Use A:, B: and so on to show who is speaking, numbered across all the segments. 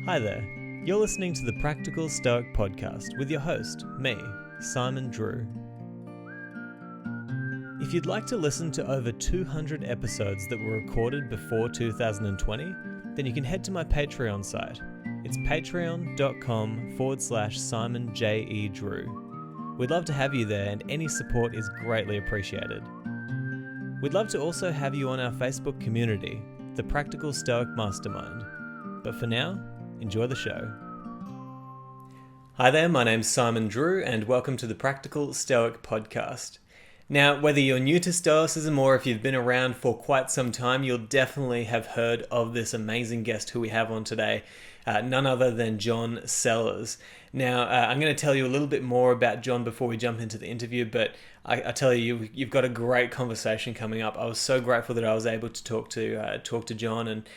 A: Hi there. You're listening to the Practical Stoic Podcast with your host, me, Simon Drew. If you'd like to listen to over 200 episodes that were recorded before 2020, then you can head to my Patreon site. It's patreon.com/Simon J.E. Drew. We'd love to have you there, and any support is greatly appreciated. We'd love to also have you on our Facebook community, the Practical Stoic Mastermind. But for now, enjoy the show. Hi there, my name's Simon Drew, and welcome to the Practical Stoic Podcast. Now, whether you're new to Stoicism or if you've been around for quite some time, you'll definitely have heard of this amazing guest who we have on today, none other than John Sellars. Now, I'm going to tell you a little bit more about John before we jump into the interview, but I tell you, you've got a great conversation coming up. I was so grateful that I was able to talk to John, and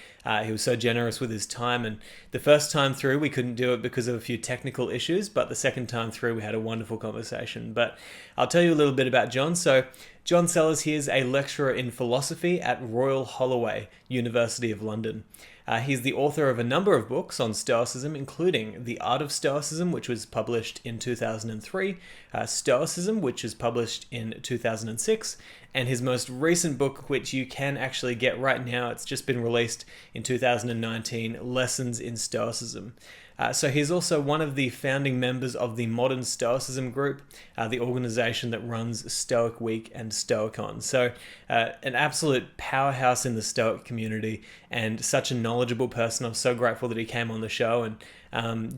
A: he was so generous with his time. And the first time through, we couldn't do it because of a few technical issues, but the second time through, we had a wonderful conversation. But I'll tell you a little bit about John. So, John Sellars, he is a lecturer in philosophy at Royal Holloway, University of London. He's the author of a number of books on Stoicism, including The Art of Stoicism, which was published in 2003, Stoicism, which was published in 2006, and his most recent book, which you can actually get right now, it's just been released in 2019, Lessons in Stoicism. So he's also one of the founding members of the Modern Stoicism group, the organization that runs Stoic Week and Stoicon. So an absolute powerhouse in the Stoic community and such a knowledgeable person. I'm so grateful that he came on the show, and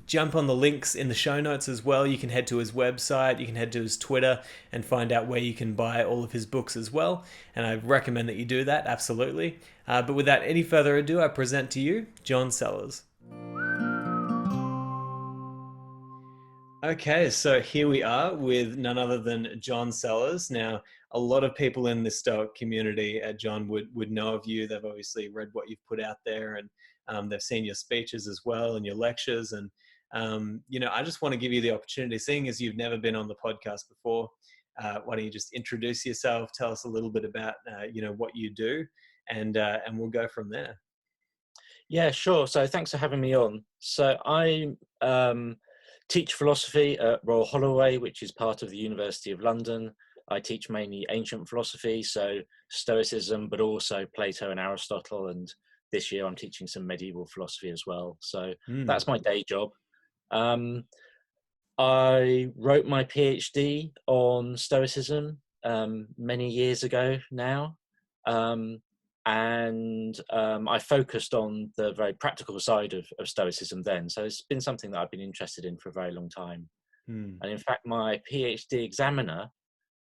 A: jump on the links in the show notes as well. You can head to his website, you can head to his Twitter and find out where you can buy all of his books as well. And I recommend that you do that, absolutely. But without any further ado, I present to you John Sellars. Okay, so here we are with none other than John Sellars. Now, a lot of people in the Stoic community, John, would know of you. They've obviously read what you've put out there, and they've seen your speeches as well and your lectures. And, I just want to give you the opportunity, seeing as you've never been on the podcast before, why don't you just introduce yourself, tell us a little bit about, what you do, and we'll go from there.
B: Yeah, sure. So thanks for having me on. So I teach philosophy at Royal Holloway, which is part of the University of London. I teach mainly ancient philosophy, so Stoicism, but also Plato and Aristotle. And this year I'm teaching some medieval philosophy as well. So that's my day job. I wrote my PhD on Stoicism many years ago now. And I focused on the very practical side of Stoicism then. So it's been something that I've been interested in for a very long time. And in fact, my PhD examiner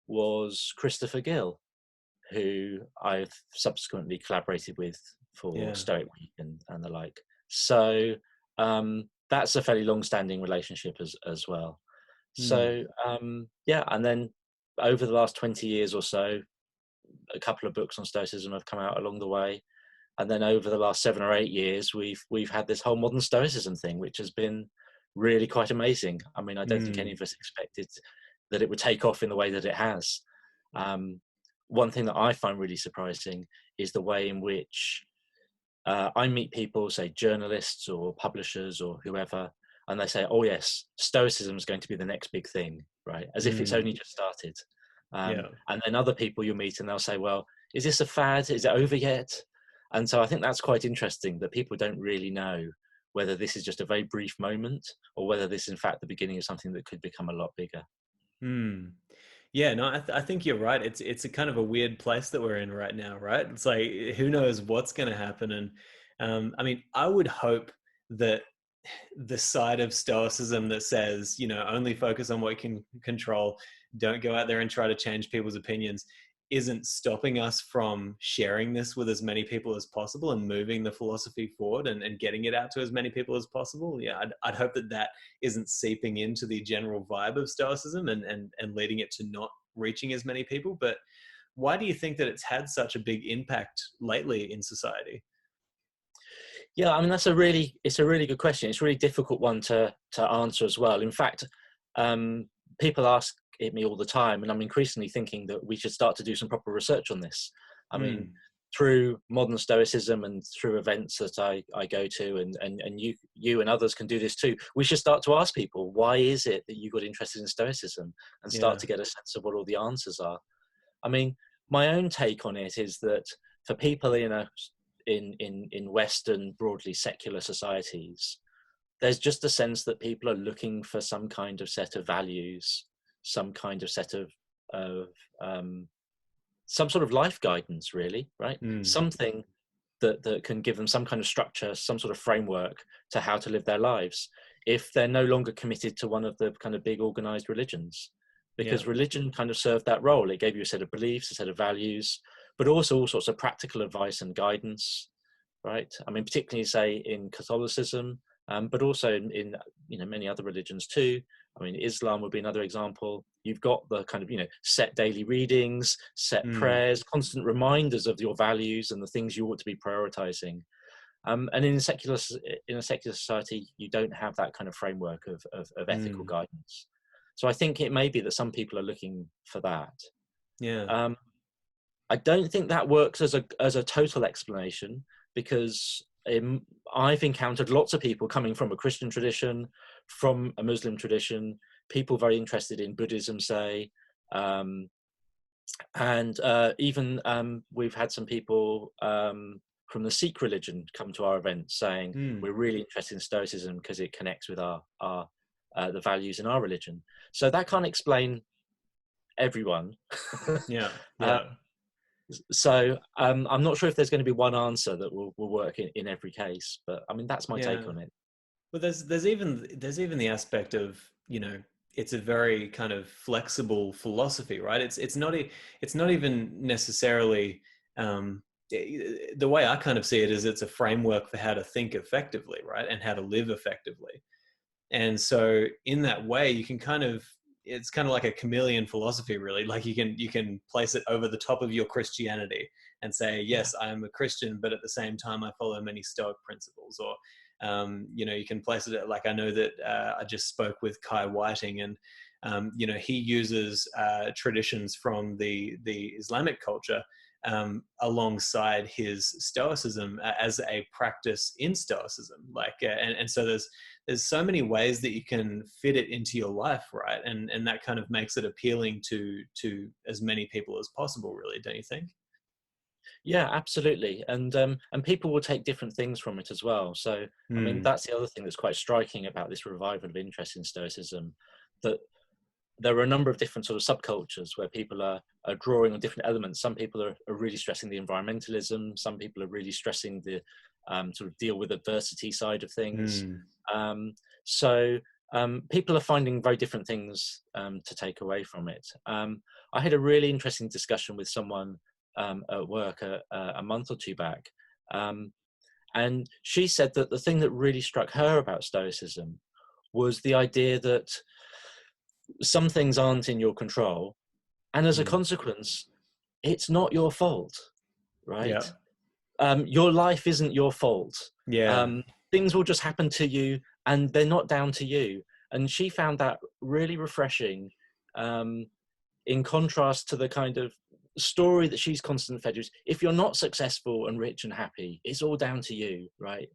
B: was Christopher Gill, who I've subsequently collaborated with for Stoic Week and the like. So that's a fairly long-standing relationship as well. So and then over the last 20 years or so, a couple of books on Stoicism have come out along the way, and then over the last 7 or 8 years we've had this whole Modern Stoicism thing, which has been really quite amazing. I mean, I don't think any of us expected that it would take off in the way that it has. One thing that I find really surprising is the way in which I meet people, say journalists or publishers or whoever, and they say, oh yes, Stoicism is going to be the next big thing, right? As if it's only just started. And then other people you'll meet and they'll say, well, is this a fad? Is it over yet? And so I think that's quite interesting, that people don't really know whether this is just a very brief moment or whether this is in fact the beginning of something that could become a lot bigger.
A: Yeah, no, I think you're right. It's a kind of a weird place that we're in right now, right? It's like, who knows what's going to happen. And I mean, I would hope that the side of Stoicism that says, only focus on what you can control, don't go out there and try to change people's opinions, isn't stopping us from sharing this with as many people as possible and moving the philosophy forward and getting it out to as many people as possible. Yeah, I'd hope that isn't seeping into the general vibe of Stoicism and leading it to not reaching as many people. But why do you think that it's had such a big impact lately in society?
B: Yeah, I mean, it's a really good question. It's a really difficult one to answer as well. In fact, people ask it me all the time, and I'm increasingly thinking that we should start to do some proper research on this. I mean, through modern Stoicism and through events that I go to, and you and others can do this too. We should start to ask people, why is it that you got interested in Stoicism, and start to get a sense of what all the answers are. I mean, my own take on it is that for people in Western, broadly secular societies, there's just a sense that people are looking for some kind of set of values, some kind of set of some sort of life guidance, really, right? Something that can give them some kind of structure, some sort of framework to how to live their lives, if they're no longer committed to one of the kind of big organized religions. Because religion kind of served that role. It gave you a set of beliefs, a set of values, but also all sorts of practical advice and guidance, right? I mean, particularly say in Catholicism, but also in many other religions too. I mean, Islam would be another example. You've got the kind of set daily readings, set prayers, constant reminders of your values and the things you ought to be prioritizing. And in a secular society, you don't have that kind of framework of ethical guidance. So I think it may be that some people are looking for that.
A: Yeah.
B: I don't think that works as a total explanation, because I've encountered lots of people coming from a Christian tradition, from a Muslim tradition, people very interested in Buddhism, say, and even we've had some people from the Sikh religion come to our events saying we're really interested in Stoicism because it connects with our the values in our religion. So that can't explain everyone. So I'm not sure if there's going to be one answer that will work in every case, but I mean, that's my take on it.
A: Well, there's even the aspect of, it's a very kind of flexible philosophy, right? It's not even necessarily the way I kind of see it is it's a framework for how to think effectively, right, and how to live effectively. And so in that way, you can it's kind of like a chameleon philosophy, really. Like you can place it over the top of your Christianity and say, yes, I am a Christian, but at the same time, I follow many Stoic principles. Or, you can place it like, I know that I just spoke with Kai Whiting, and, he uses traditions from the Islamic culture alongside his Stoicism as a practice in Stoicism. And so there's so many ways that you can fit it into your life, right? And that kind of makes it appealing to as many people as possible, really, don't you think?
B: Yeah, absolutely. And people will take different things from it as well. So, I mean, that's the other thing that's quite striking about this revival of interest in Stoicism, that there are a number of different sort of subcultures where people are drawing on different elements. Some people are really stressing the environmentalism. Some people are really stressing the sort of deal with adversity side of things. So people are finding very different things to take away from it. I had a really interesting discussion with someone at work a month or two back. And she said that the thing that really struck her about Stoicism was the idea that some things aren't in your control, and as a consequence, it's not your fault, right? Your life isn't your fault. Things will just happen to you, and they're not down to you. And she found that really refreshing, in contrast to the kind of story that she's constantly fed with. If you're not successful and rich and happy, it's all down to you, right?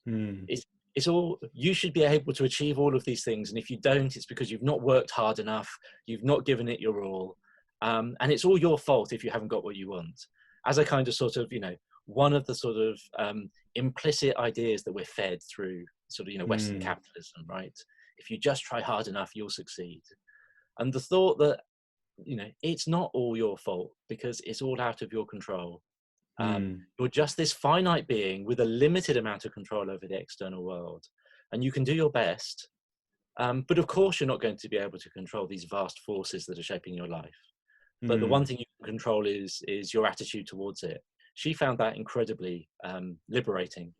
B: It's all, you should be able to achieve all of these things, and if you don't, it's because you've not worked hard enough, you've not given it your all, and it's all your fault if you haven't got what you want. As a kind of sort of, one of the sort of implicit ideas that we're fed through sort of, Western capitalism, right? If you just try hard enough, you'll succeed. And the thought that, it's not all your fault because it's all out of your control. You're just this finite being with a limited amount of control over the external world, and you can do your best, but of course you're not going to be able to control these vast forces that are shaping your life. But the one thing you can control is your attitude towards it. She found that incredibly liberating.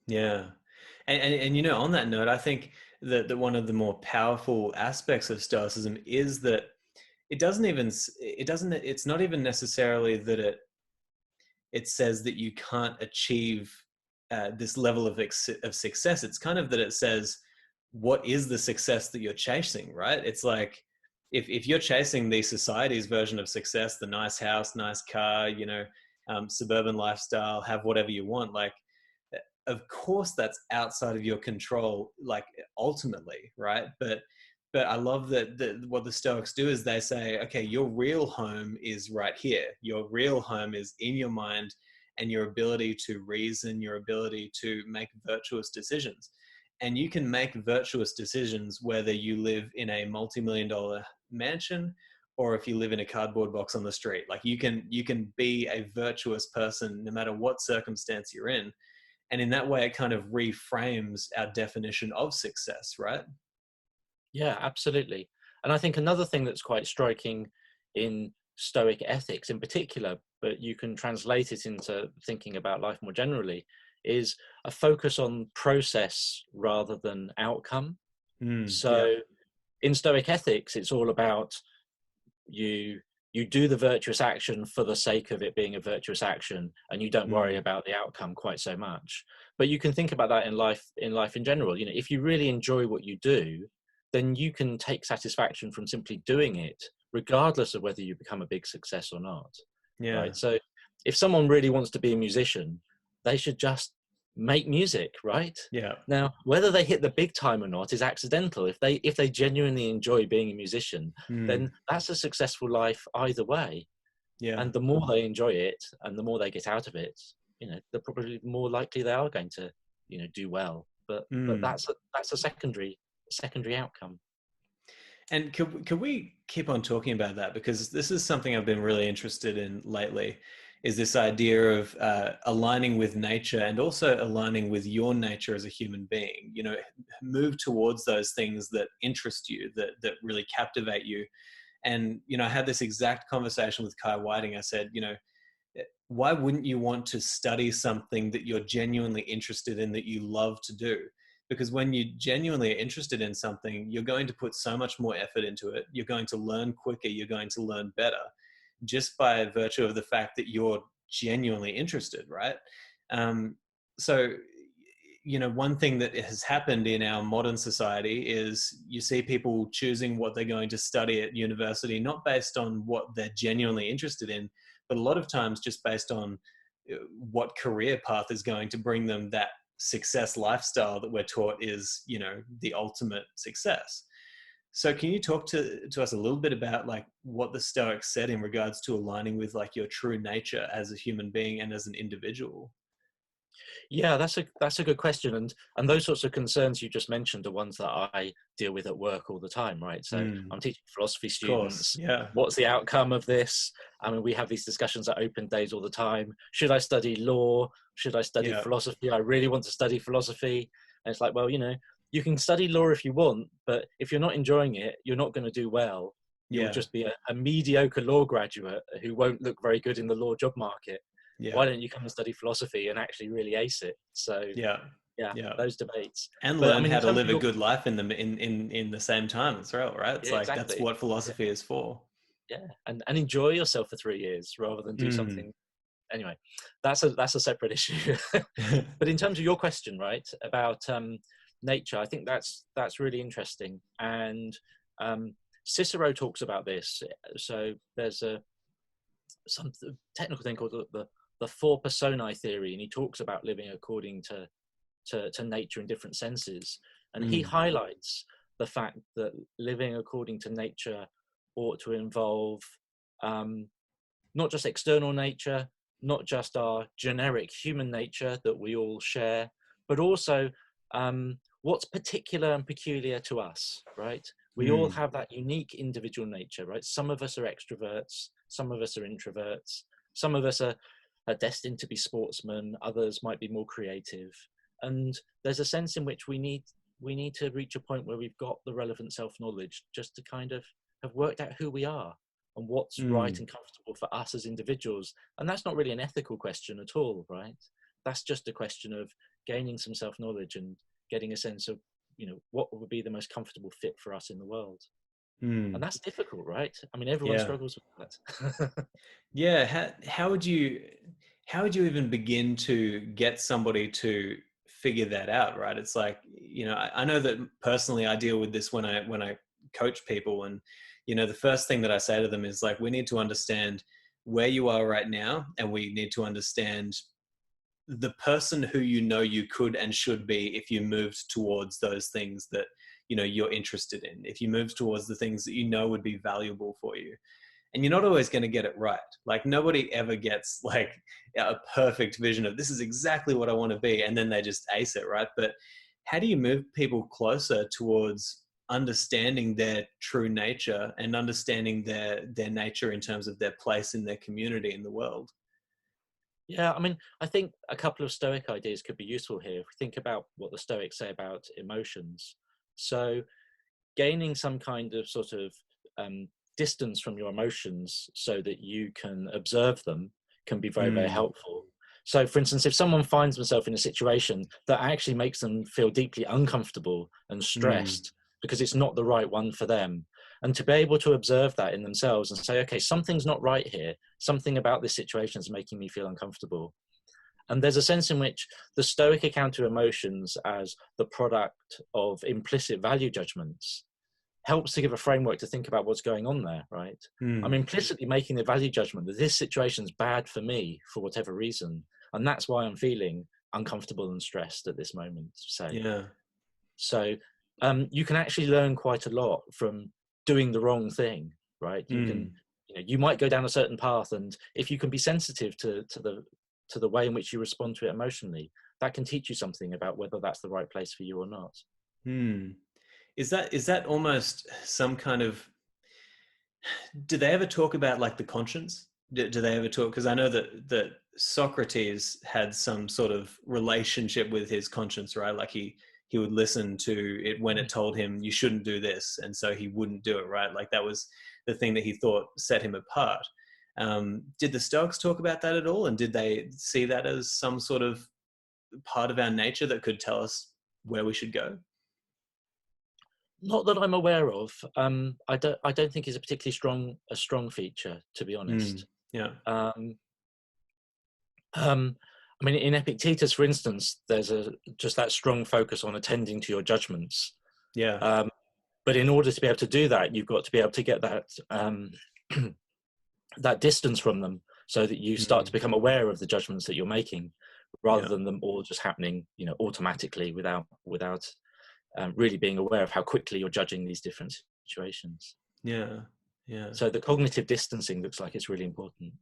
A: And on that note, I think that one of the more powerful aspects of Stoicism is that it's not even necessarily that it says that you can't achieve this level of success. It's kind of that it says, what is the success that you're chasing, right? It's like, if you're chasing the society's version of success, the nice house, nice car, suburban lifestyle, have whatever you want. Like, of course that's outside of your control, like ultimately, right? But I love that what the Stoics do is they say, okay, your real home is right here. Your real home is in your mind and your ability to reason, your ability to make virtuous decisions. And you can make virtuous decisions whether you live in a multi-million-dollar mansion or if you live in a cardboard box on the street. Like you can be a virtuous person no matter what circumstance you're in. And in that way, it kind of reframes our definition of success, right?
B: Yeah, absolutely. And I think another thing that's quite striking in Stoic ethics in particular, but you can translate it into thinking about life more generally, is a focus on process rather than outcome.
A: Yeah.
B: So in Stoic ethics, it's all about you do the virtuous action for the sake of it being a virtuous action, and you don't worry about the outcome quite so much. But you can think about that in life in general. You know, if you really enjoy what you do, then you can take satisfaction from simply doing it, regardless of whether you become a big success or not.
A: Yeah.
B: Right. So if someone really wants to be a musician, they should just make music, right?
A: Yeah.
B: Now, whether they hit the big time or not is accidental. If they genuinely enjoy being a musician, then that's a successful life either way.
A: Yeah.
B: And the more they enjoy it and the more they get out of it, you know, they're probably more likely they are going to, you know, do well. But that's a secondary outcome.
A: And could we keep on talking about that? Because this is something I've been really interested in lately, is this idea of aligning with nature and also aligning with your nature as a human being. You know, move towards those things that interest you, that really captivate you. And, you know, I had this exact conversation with Kai Whiting. I said, you know, why wouldn't you want to study something that you're genuinely interested in, that you love to do? Because when you genuinely are interested in something, you're going to put so much more effort into it. You're going to learn quicker. You're going to learn better just by virtue of the fact that you're genuinely interested, right? So, you know, one thing that has happened in our modern society is you see people choosing what they're going to study at university, not based on what they're genuinely interested in, but a lot of times just based on what career path is going to bring them that success lifestyle that we're taught is, you know, the ultimate success. So can you talk to us a little bit about like what the Stoics said in regards to aligning with like your true nature as a human being and as an individual?
B: Yeah, that's a good question, and those sorts of concerns you just mentioned are ones that I deal with at work all the time, right? So I'm teaching philosophy
A: Of course,
B: students.
A: yeah.
B: What's the outcome of this? I mean, we have these discussions at open days all the time. Should I study law? Should I study philosophy? I really want to study philosophy. And it's like, well, you know, you can study law if you want, but if you're not enjoying it, you're not going to do well. You'll just be a mediocre law graduate who won't look very good in the law job market. Why don't you come and study philosophy and actually really ace it? So yeah, those debates.
A: And
B: But I
A: learn
B: mean,
A: how
B: in
A: to
B: terms
A: live
B: of
A: a
B: your,
A: good life in the same time as well, right? It's
B: yeah,
A: like that's
B: exactly,
A: what philosophy is for.
B: yeah, and enjoy yourself for 3 years rather than do something. Anyway, that's a separate issue. But in terms of your question, right, about nature, I think that's really interesting. And Cicero talks about this. So there's some technical thing called the four personae theory, and he talks about living according to nature in different senses. And he highlights the fact that living according to nature ought to involve not just external nature, not just our generic human nature that we all share, but also what's particular and peculiar to us, right? We all have that unique individual nature, right? Some of us are extroverts, some of us are introverts, some of us are destined to be sportsmen, others might be more creative. And there's a sense in which we need to reach a point where we've got the relevant self-knowledge just to kind of have worked out who we are and what's right and comfortable for us as individuals. And that's not really an ethical question at all, right? That's just a question of gaining some self-knowledge and getting a sense of, you know, what would be the most comfortable fit for us in the world. And that's difficult, right? I mean, everyone
A: Yeah.
B: struggles with that.
A: Yeah. How would you even begin to get somebody to figure that out, right? It's like, you know, I know that personally I deal with this when I coach people, and, you know, the first thing that I say to them is like, we need to understand where you are right now, and we need to understand the person who you could and should be if you moved towards those things that you're interested in, if you moved towards the things that would be valuable for you. And you're not always going to get it right. Like, nobody ever gets like a perfect vision of this is exactly what I want to be, and then they just ace it, right? But how do you move people closer towards understanding their true nature and understanding their nature in terms of their place in their community in the world?
B: Yeah, I mean, I think a couple of Stoic ideas could be useful here. If we think about what the Stoics say about emotions. So gaining some kind of sort of distance from your emotions so that you can observe them can be very, very helpful. So, for instance, if someone finds themselves in a situation that actually makes them feel deeply uncomfortable and stressed because it's not the right one for them, and to be able to observe that in themselves and say, okay, something's not right here, something about this situation is making me feel uncomfortable. And there's a sense in which the Stoic account of emotions as the product of implicit value judgments helps to give a framework to think about what's going on there, right? I'm implicitly making the value judgment that this situation's bad for me for whatever reason, and that's why I'm feeling uncomfortable and stressed at this moment, say.
A: Yeah.
B: So you can actually learn quite a lot from doing the wrong thing, right? You can, you might go down a certain path, and if you can be sensitive to the way in which you respond to it emotionally, that can teach you something about whether that's the right place for you or not.
A: Is that almost some kind of, do they ever talk about like the conscience? Do they ever talk? Because I know that Socrates had some sort of relationship with his conscience, right? Like he would listen to it when it told him you shouldn't do this, and so he wouldn't do it, right? Like that was the thing that he thought set him apart. Did the Stoics talk about that at all? And did they see that as some sort of part of our nature that could tell us where we should go?
B: Not that I'm aware of. I don't think it's a particularly strong feature, to be honest.
A: Yeah.
B: I mean, in Epictetus, for instance, there's just that strong focus on attending to your judgments.
A: Yeah.
B: But in order to be able to do that, you've got to be able to get that that distance from them, so that you start to become aware of the judgments that you're making, rather than them all just happening, automatically without really being aware of how quickly you're judging these different situations.
A: Yeah.
B: So the cognitive distancing looks like it's really important.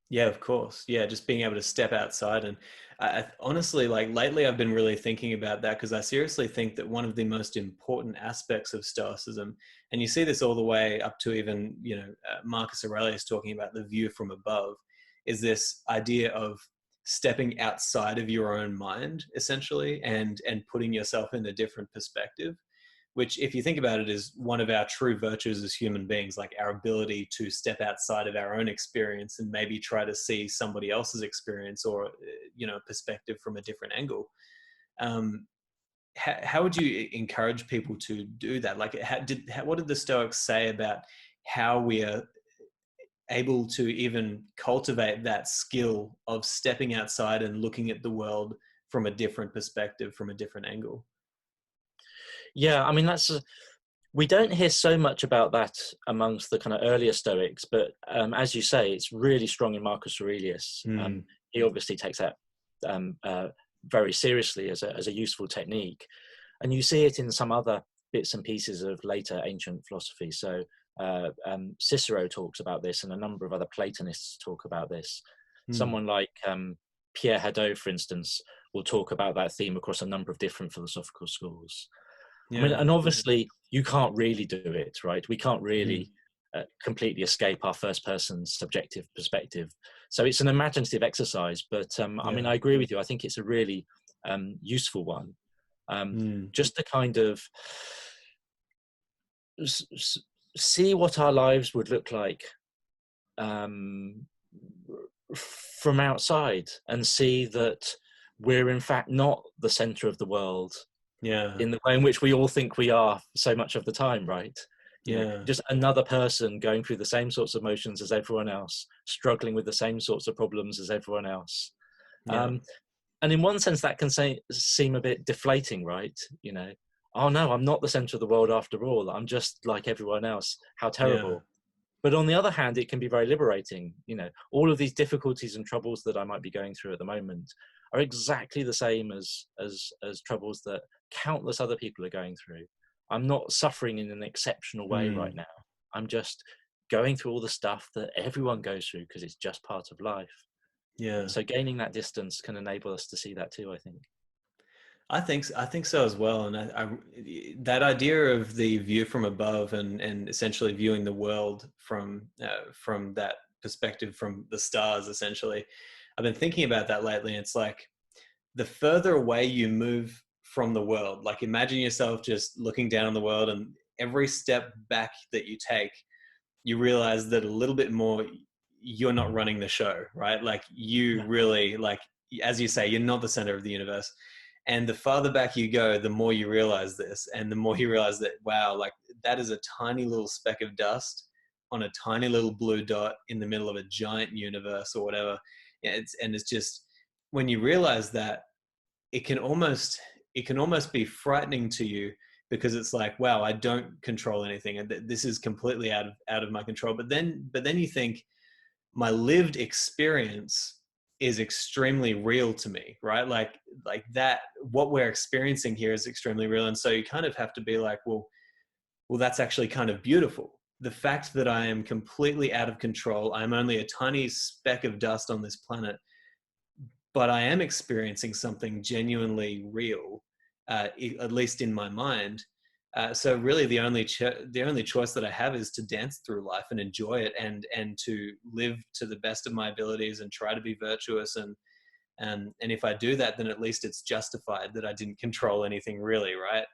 A: Yeah, of course. Yeah, just being able to step outside. And I honestly, like lately, I've been really thinking about that, because I seriously think that one of the most important aspects of Stoicism, and you see this all the way up to even, Marcus Aurelius talking about the view from above, is this idea of stepping outside of your own mind, essentially, and putting yourself in a different perspective, which, if you think about it, is one of our true virtues as human beings, like our ability to step outside of our own experience and maybe try to see somebody else's experience or, perspective from a different angle. How would you encourage people to do that? Like, what did the Stoics say about how we are able to even cultivate that skill of stepping outside and looking at the world from a different perspective, from a different angle?
B: Yeah, I mean, we don't hear so much about that amongst the kind of earlier Stoics, but as you say, it's really strong in Marcus Aurelius. He obviously takes that very seriously as a useful technique, and you see it in some other bits and pieces of later ancient philosophy. So Cicero talks about this, and a number of other Platonists talk about this. Someone like Pierre Hadot, for instance, will talk about that theme across a number of different philosophical schools. I mean, and obviously you can't really do it, right? We can't really completely escape our first person subjective perspective. So it's an imaginative exercise, but I mean, I agree with you. I think it's a really useful one. Just to kind of see what our lives would look like from outside, and see that we're in fact not the center of the world in the way in which we all think we are so much of the time, right? Just another person going through the same sorts of emotions as everyone else, struggling with the same sorts of problems as everyone else. And in one sense that can seem a bit deflating, right? Oh no, I'm not the center of the world after all, I'm just like everyone else, how terrible. But on the other hand, it can be very liberating. All of these difficulties and troubles that I might be going through at the moment are exactly the same as troubles that countless other people are going through. I'm not suffering in an exceptional way right now. I'm just going through all the stuff that everyone goes through because it's just part of life.
A: Yeah.
B: So gaining that distance can enable us to see that too, I think.
A: I think so as well. And that idea of the view from above and essentially viewing the world from that perspective, from the stars, essentially, I've been thinking about that lately. It's like the further away you move from the world, like imagine yourself just looking down on the world, and every step back that you take, you realize that a little bit more you're not running the show, right? Like you really, like, as you say, you're not the center of the universe. And the farther back you go, the more you realize this, and the more you realize that, wow, like that is a tiny little speck of dust on a tiny little blue dot in the middle of a giant universe or whatever. It's just, when you realize that, it can almost be frightening to you, because it's like, wow, I don't control anything, and this is completely out of my control. But then you think, my lived experience is extremely real to me, right? Like that, what we're experiencing here is extremely real. And so you kind of have to be like, well, that's actually kind of beautiful. The fact that I am completely out of control, I'm only a tiny speck of dust on this planet, but I am experiencing something genuinely real, at least in my mind. So really, the only choice that I have is to dance through life and enjoy it, and to live to the best of my abilities and try to be virtuous. And if I do that, then at least it's justified that I didn't control anything really, right?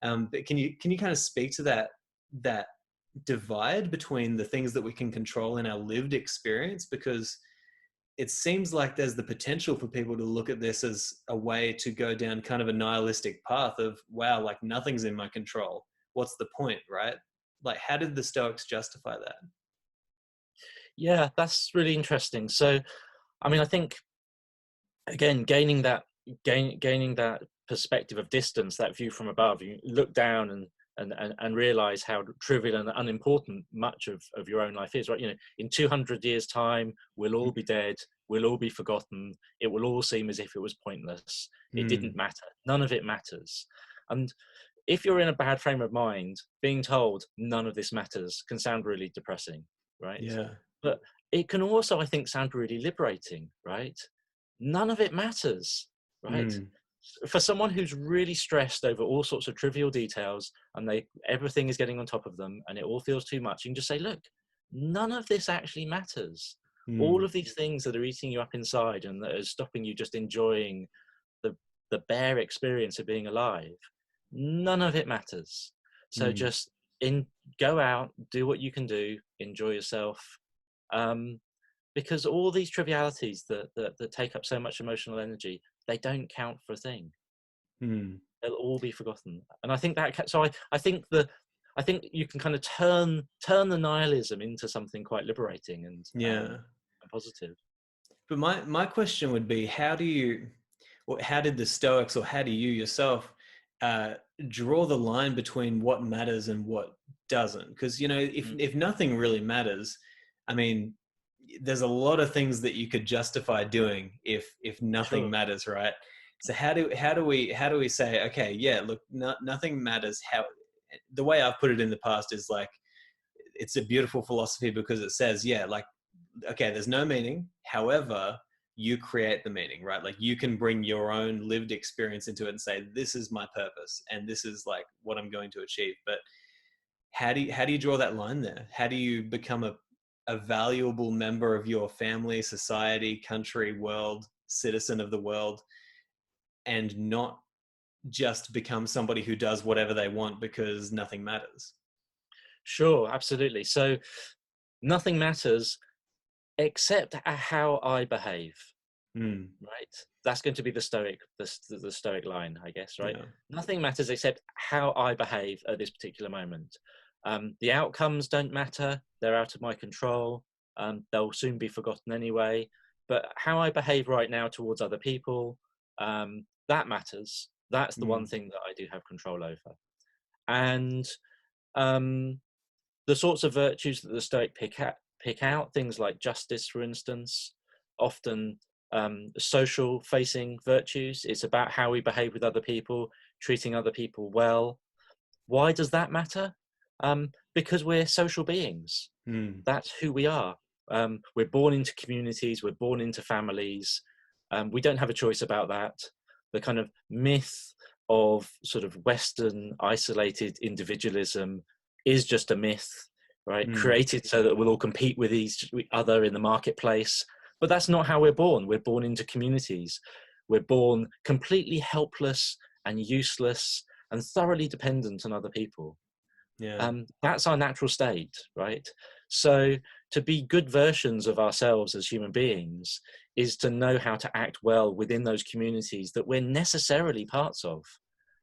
A: But can you kind of speak to that divide between the things that we can control in our lived experience? Because it seems like there's the potential for people to look at this as a way to go down kind of a nihilistic path of, wow, like nothing's in my control. What's the point, right? Like, how did the Stoics justify that?
B: Yeah, that's really interesting. So, I mean, I think, again, gaining that perspective of distance, that view from above, you look down and realize how trivial and unimportant much of your own life is, right? In 200 years time, we'll all be dead, we'll all be forgotten, it will all seem as if it was pointless. It didn't matter, none of it matters. And if you're in a bad frame of mind, being told none of this matters can sound really depressing, right?
A: Yeah.
B: But it can also, I think, sound really liberating, right? None of it matters, right? For someone who's really stressed over all sorts of trivial details, and everything is getting on top of them and it all feels too much, you can just say, look, none of this actually matters. All of these things that are eating you up inside and that are stopping you just enjoying the bare experience of being alive, none of it matters. So just go out, do what you can do, enjoy yourself. Because all these trivialities that take up so much emotional energy, they don't count for a thing. They'll all be forgotten. And I think I think you can kind of turn the nihilism into something quite liberating and positive.
A: But my question would be, how did the Stoics, or how do you yourself draw the line between what matters and what doesn't? Because if nothing really matters, I mean, there's a lot of things that you could justify doing if nothing matters, right? So how do we say, okay, yeah, look, nothing matters? How, the way I've put it in the past is like, it's a beautiful philosophy because it says, yeah, like, okay, there's no meaning. However, you create the meaning, right? Like you can bring your own lived experience into it and say, this is my purpose and this is like what I'm going to achieve. But how do you draw that line there? How do you become a valuable member of your family, society, country, world, citizen of the world, and not just become somebody who does whatever they want because nothing matters?
B: Sure, absolutely. So nothing matters except how I behave. Right, that's going to be the stoic line, I guess, right?
A: Yeah.
B: Nothing matters except how I behave at this particular moment. The outcomes don't matter, they're out of my control. They'll soon be forgotten anyway, but how I behave right now towards other people, that matters. That's the one thing that I do have control over. And the sorts of virtues that the Stoic pick out, things like justice, for instance, often social facing virtues. It's about how we behave with other people, treating other people well. Why does that matter? Because we're social beings. That's who we are. We're born into communities, we're born into families. We don't have a choice about that. The kind of myth of sort of Western isolated individualism is just a myth, right? Created so that we'll all compete with each other in the marketplace. But that's not how we're born. We're born into communities. We're born completely helpless and useless and thoroughly dependent on other people. That's our natural state, right? So to be good versions of ourselves as human beings is to know how to act well within those communities that we're necessarily parts of.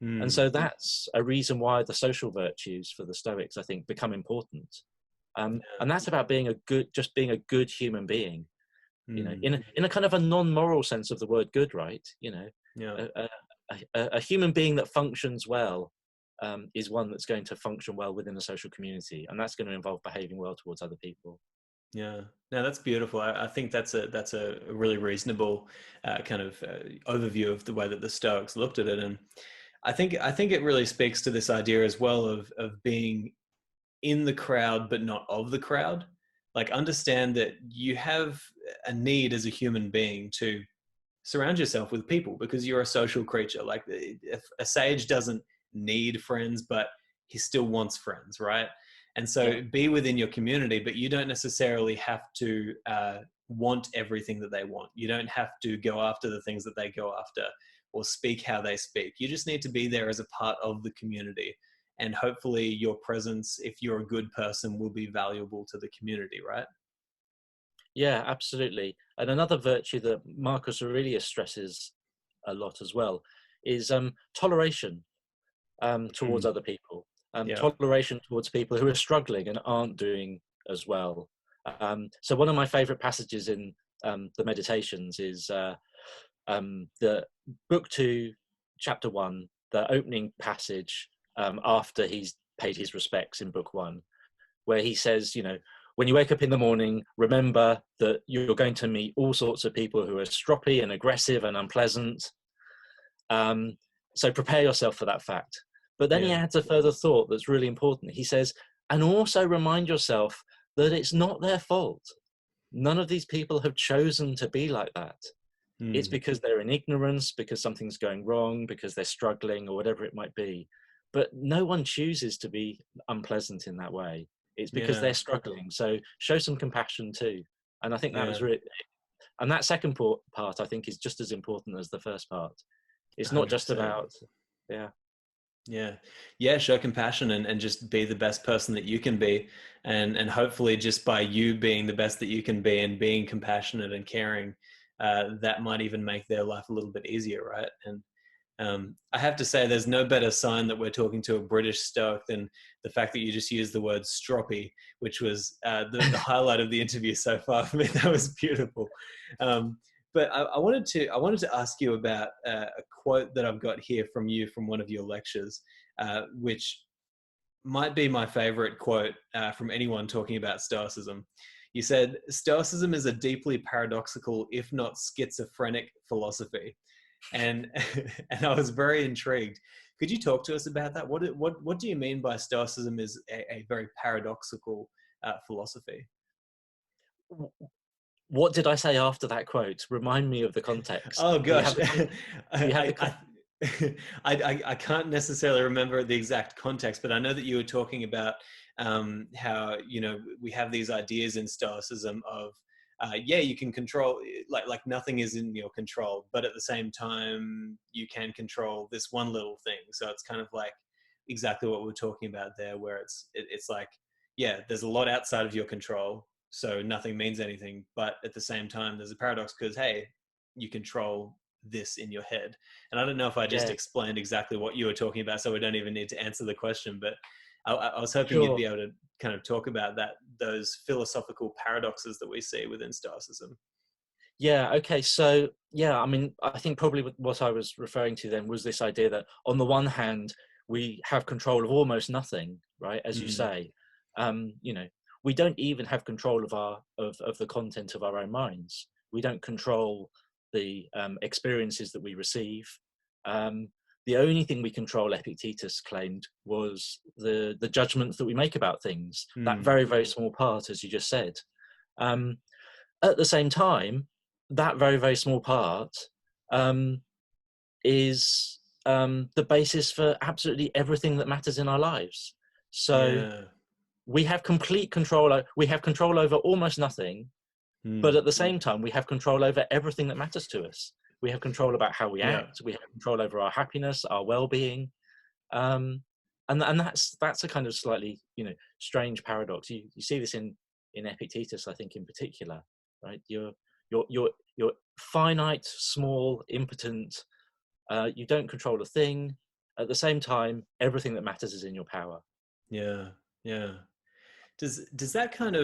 B: And so that's a reason why the social virtues for the Stoics, I think, become important. And that's about being a good human being, you know, in a kind of a non-moral sense of the word good, right? You know, a human being that functions well is one that's going to function well within a social community, and that's going to involve behaving well towards other people.
A: Yeah, no, that's beautiful. I think that's a really reasonable kind of overview of the way that the Stoics looked at it, and I think it really speaks to this idea as well of being in the crowd but not of the crowd. Like, understand that you have a need as a human being to surround yourself with people because you're a social creature. Like, if a sage doesn't need friends, but he still wants friends, right? And so be within your community, but you don't necessarily have to want everything that they want. You don't have to go after the things that they go after or speak how they speak. You just need to be there as a part of the community. And hopefully your presence, if you're a good person, will be valuable to the community, right?
B: Yeah, absolutely. And another virtue that Marcus Aurelius stresses a lot as well is toleration towards other people, toleration towards people who are struggling and aren't doing as well. So one of my favorite passages in the Meditations is the book 2, chapter 1, the opening passage after he's paid his respects in book 1, where he says, you know, when you wake up in the morning, remember that you're going to meet all sorts of people who are stroppy and aggressive and unpleasant. So prepare yourself for that fact. But then he adds a further thought that's really important. He says, and also remind yourself that it's not their fault. None of these people have chosen to be like that. It's because they're in ignorance, because something's going wrong, because they're struggling or whatever it might be. But no one chooses to be unpleasant in that way. It's because they're struggling. So show some compassion too. And I think that was really, and that second part, I think, is just as important as the first part. It's not 100%. Just about,
A: show compassion and just be the best person that you can be. And hopefully just by you being the best that you can be and being compassionate and caring, that might even make their life a little bit easier, right? And I have to say, there's no better sign that we're talking to a British Stoic than the fact that you just used the word stroppy, which was the highlight of the interview so far for me. That was beautiful. But I wanted to ask you about a quote that I've got here from you from one of your lectures, which might be my favorite quote from anyone talking about Stoicism. You said, "Stoicism is a deeply paradoxical, if not schizophrenic, philosophy." And I was very intrigued. Could you talk to us about that? What do you mean by Stoicism is a very paradoxical philosophy?
B: What did I say after that quote? Remind me of the context.
A: Oh gosh,
B: I
A: can't necessarily remember the exact context, but I know that you were talking about how, you know, we have these ideas in Stoicism of you can control, like nothing is in your control, but at the same time you can control this one little thing. So it's kind of like exactly what we're talking about there, where it's like, there's a lot outside of your control, so nothing means anything, but at the same time there's a paradox because, hey, you control this in your head. And I don't know if I just explained exactly what you were talking about, so we don't even need to answer the question, but I was hoping you'd be able to kind of talk about those philosophical paradoxes that we see within Stoicism.
B: Yeah, okay. So, I mean, I think probably what I was referring to then was this idea that on the one hand, we have control of almost nothing, right? As you say, You know, we don't even have control of the content of our own minds. We don't control the experiences that we receive. The only thing we control, Epictetus claimed, was the judgments that we make about things. That very, very small part, as you just said. At the same time, that very, very small part is the basis for absolutely everything that matters in our lives. So we have complete control. We have control over almost nothing, but at the same time, we have control over everything that matters to us. We have control about how we act. We have control over our happiness, our well-being, and that's a kind of slightly, you know, strange paradox. You see this in Epictetus, I think, in particular, right? You're finite, small, impotent. You don't control a thing. At the same time, everything that matters is in your power.
A: Yeah. Does that kind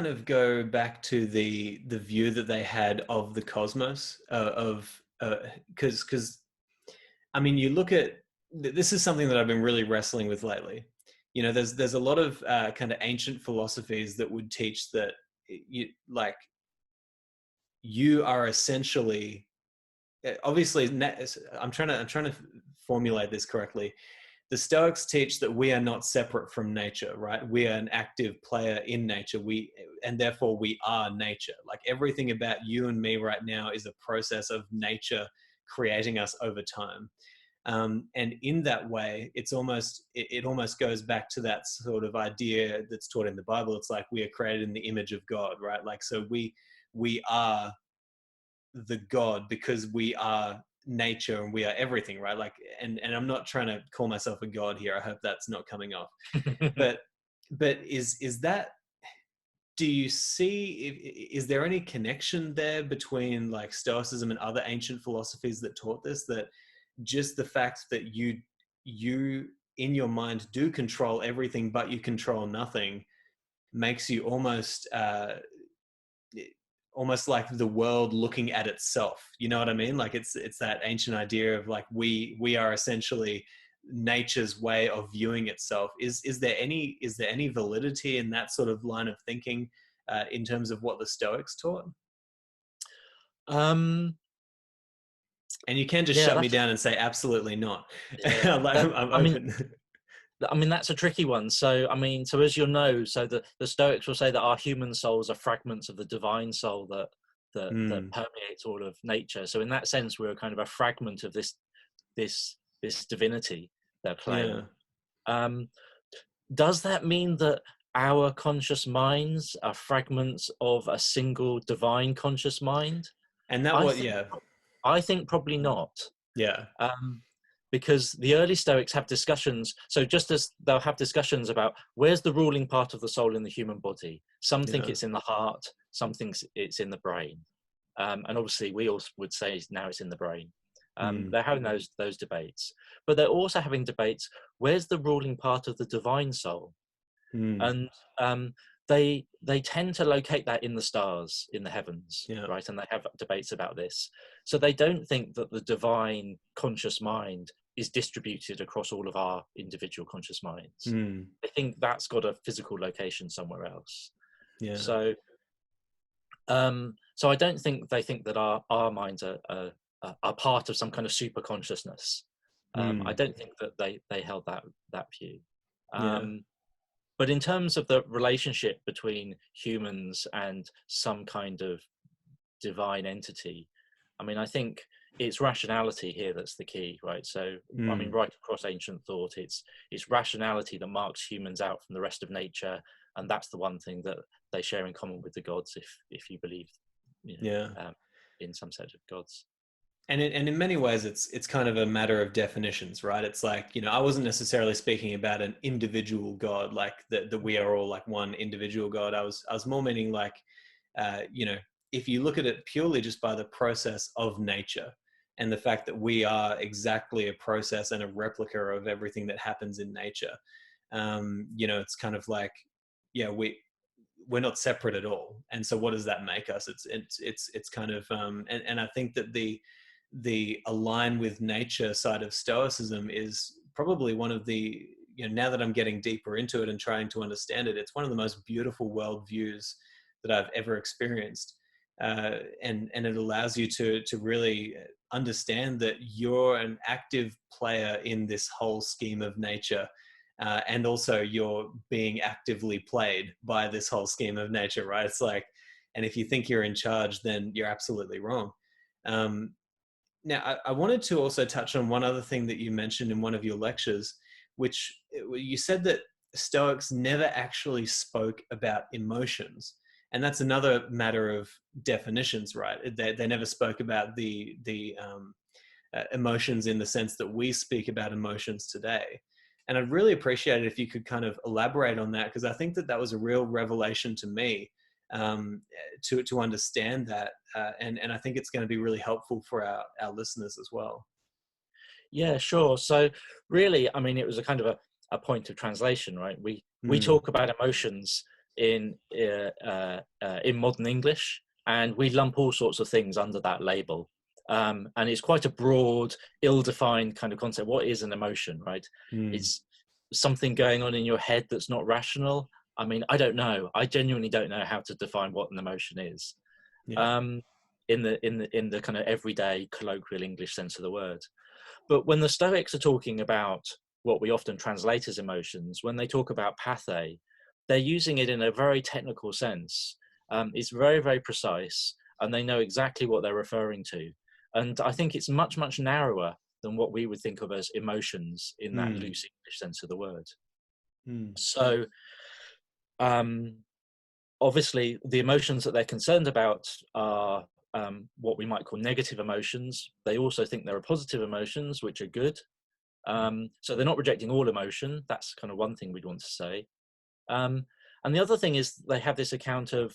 A: of go back to the view that they had of the cosmos, because I mean, you look at, this is something that I've been really wrestling with lately. You know, there's a lot of kind of ancient philosophies that would teach that you are essentially, obviously, I'm trying to formulate this correctly. The Stoics teach that we are not separate from nature, right? We are an active player in nature. And therefore we are nature. Like, everything about you and me right now is a process of nature creating us over time. And in that way, it almost goes back to that sort of idea that's taught in the Bible. It's like we are created in the image of God, right? Like, so we are the God because we are nature and we are everything, right? Like, and I'm not trying to call myself a god here. I hope that's not coming off. but is that, do you see, is there any connection there between like Stoicism and other ancient philosophies that taught this, that just the fact that you in your mind do control everything but you control nothing makes you almost like the world looking at itself? You know what I mean? Like, it's that ancient idea of like we are essentially nature's way of viewing itself. Is there any validity in that sort of line of thinking in terms of what the Stoics taught? And you can just shut me down and say absolutely not.
B: Yeah,
A: I'm open.
B: I mean, that's a tricky one. So, I mean, so as you'll know, so the Stoics will say that our human souls are fragments of the divine soul that permeates all of nature. So, in that sense, we're kind of a fragment of this divinity, they're claiming. Yeah. Does that mean that our conscious minds are fragments of a single divine conscious mind?
A: And
B: I think probably not.
A: Yeah.
B: Because the early Stoics have discussions. So just as they'll have discussions about where's the ruling part of the soul in the human body. Some think it's in the heart, some think it's in the brain. And obviously we all would say now it's in the brain. They're having those debates. But they're also having debates, where's the ruling part of the divine soul? And they tend to locate that in the stars, in the heavens, right? And they have debates about this. So they don't think that the divine conscious mind is distributed across all of our individual conscious minds. They think that's got a physical location somewhere else. Yeah. So I don't think they think that our minds are part of some kind of super consciousness. I don't think that they held that view. But in terms of the relationship between humans and some kind of divine entity, I mean, I think it's rationality here that's the key, right? So, I mean, right across ancient thought, it's rationality that marks humans out from the rest of nature, and that's the one thing that they share in common with the gods, if you believe, in some set of gods.
A: And in many ways, it's kind of a matter of definitions, right? It's like, you know, I wasn't necessarily speaking about an individual God, like that we are all like one individual God. I was more meaning like, you know, if you look at it purely just by the process of nature and the fact that we are exactly a process and a replica of everything that happens in nature, you know, it's kind of like, yeah, we're not separate at all. And so what does that make us? It's kind of, and I think that the align with nature side of Stoicism is probably one of the now that I'm getting deeper into it and trying to understand it, it's one of the most beautiful worldviews that I've ever experienced. And it allows you to really understand that you're an active player in this whole scheme of nature. And also you're being actively played by this whole scheme of nature, right? It's like, and if you think you're in charge, then you're absolutely wrong. Now, I wanted to also touch on one other thing that you mentioned in one of your lectures, which you said that Stoics never actually spoke about emotions. And that's another matter of definitions, right? They never spoke about the emotions in the sense that we speak about emotions today. And I'd really appreciate it if you could kind of elaborate on that, because I think that was a real revelation to me, to understand that. And I think it's going to be really helpful for our listeners as well.
B: Yeah, sure. So really, I mean, it was a kind of a point of translation, right? We talk about emotions in modern English, and we lump all sorts of things under that label. And it's quite a broad, ill-defined kind of concept. What is an emotion, right? It's something going on in your head that's not rational. I mean, I don't know. I genuinely don't know how to define what an emotion is.
A: Yeah.
B: In the kind of everyday colloquial English sense of the word. But when the Stoics are talking about what we often translate as emotions, when they talk about pathe, they're using it in a very technical sense. It's very, very precise, and they know exactly what they're referring to. And I think it's much, much narrower than what we would think of as emotions in that loose English sense of the word. So, obviously, the emotions that they're concerned about are what we might call negative emotions. They also think there are positive emotions, which are good. So they're not rejecting all emotion. That's kind of one thing we'd want to say. And the other thing is they have this account of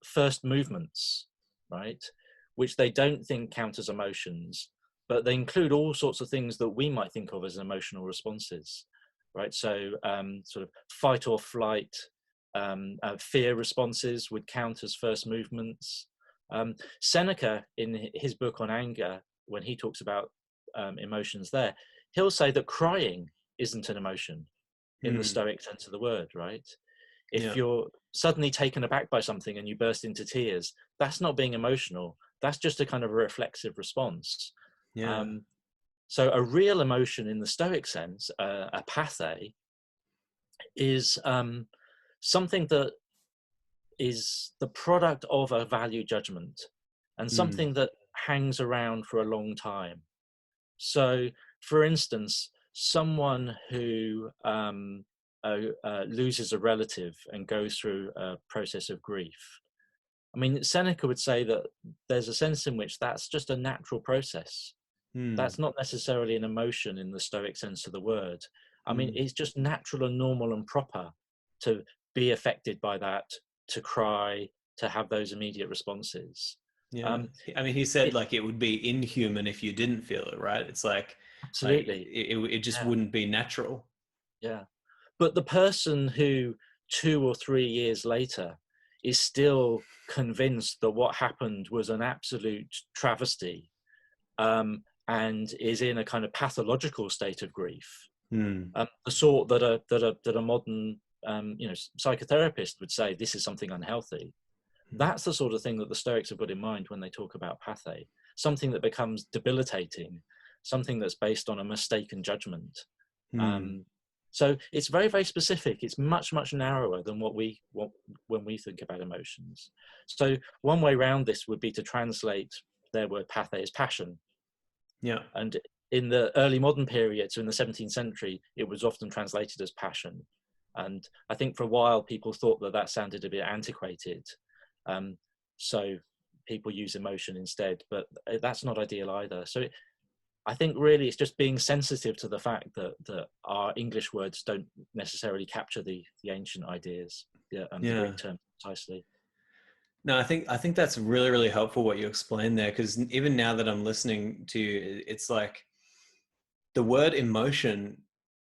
B: first movements, right? Which they don't think count as emotions, but they include all sorts of things that we might think of as emotional responses, right? So sort of fight or flight, fear responses would count as first movements. Seneca, in his book on anger, when he talks about emotions there, he'll say that crying isn't an emotion in the Stoic sense of the word, right? If you're suddenly taken aback by something and you burst into tears, that's not being emotional. That's just a kind of a reflexive response. So a real emotion in the Stoic sense, a pathe, is something that is the product of a value judgment and something that hangs around for a long time. So, for instance, someone who loses a relative and goes through a process of grief. I mean, Seneca would say that there's a sense in which that's just a natural process. That's not necessarily an emotion in the Stoic sense of the word. I mean, it's just natural and normal and proper to be affected by that, to cry, to have those immediate responses.
A: I mean, he said like it would be inhuman if you didn't feel it, right? It's like,
B: absolutely,
A: it just wouldn't be natural.
B: Yeah. But the person who 2 or 3 years later is still convinced that what happened was an absolute travesty, and is in a kind of pathological state of grief, the sort that a modern psychotherapist would say this is something unhealthy. That's the sort of thing that the Stoics have got in mind when they talk about pathe, something that becomes debilitating, something that's based on a mistaken judgment. So it's very, very specific. It's much, much narrower than when we think about emotions. So one way around this would be to translate their word pathe as passion. And in the early modern period, so in the 17th century, it was often translated as passion. And I think for a while people thought that that sounded a bit antiquated. So people use emotion instead, but that's not ideal either. So I think really it's just being sensitive to the fact that our English words don't necessarily capture the ancient ideas, the Greek terms precisely.
A: No, I think that's really, really helpful what you explained there, because even now that I'm listening to you, it's like the word emotion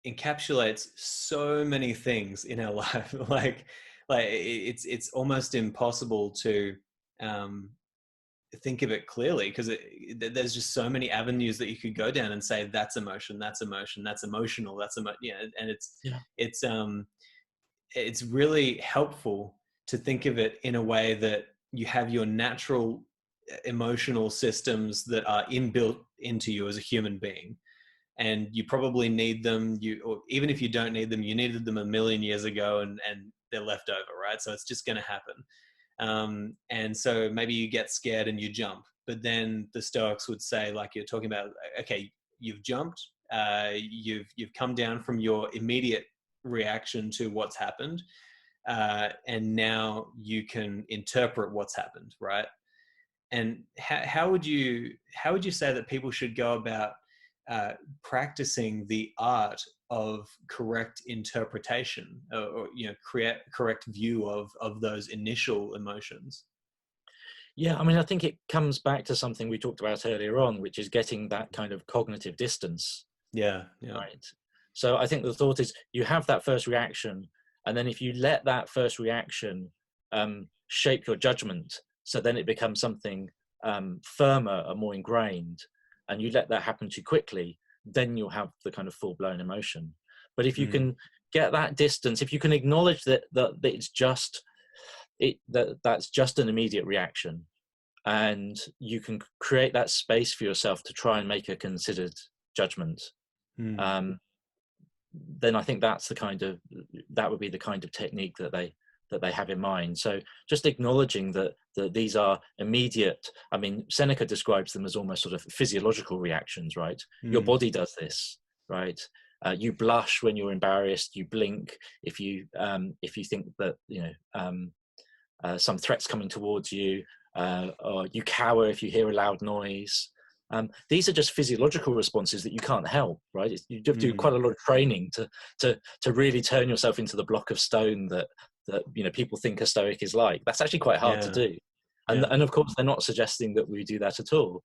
A: encapsulates so many things in our life. like it's almost impossible to think of it clearly, because there's just so many avenues that you could go down and say that's emotion, that's emotional, and it's really helpful to think of it in a way that you have your natural emotional systems that are inbuilt into you as a human being, and you probably need them, or even if you don't need them, you needed them a million years ago, and they're left over, right? So it's just going to happen. And so maybe you get scared and you jump, but then the Stoics would say, like you're talking about, okay, you've jumped, you've come down from your immediate reaction to what's happened, and now you can interpret what's happened, right? And how would you say that people should go about practicing the art of correct interpretation, or create correct view of those initial emotions?
B: Yeah, I mean, I think it comes back to something we talked about earlier on, which is getting that kind of cognitive distance.
A: Yeah.
B: Right. So I think the thought is you have that first reaction, and then if you let that first reaction shape your judgment, so then it becomes something firmer and more ingrained, and you let that happen too quickly, then you'll have the kind of full-blown emotion. But if you can get that distance, if you can acknowledge that it's just that's just an immediate reaction, and you can create that space for yourself to try and make a considered judgment, then I think that would be the kind of technique that they have in mind. So just acknowledging that these are immediate. I mean, Seneca describes them as almost sort of physiological reactions, right? Your body does this, right? You blush when you're embarrassed. You blink if you think that some threat's coming towards you, or you cower if you hear a loud noise. These are just physiological responses that you can't help, right? You have to do quite a lot of training to really turn yourself into the block of stone that people think a Stoic is like. That's actually quite hard to do, and of course they're not suggesting that we do that at all.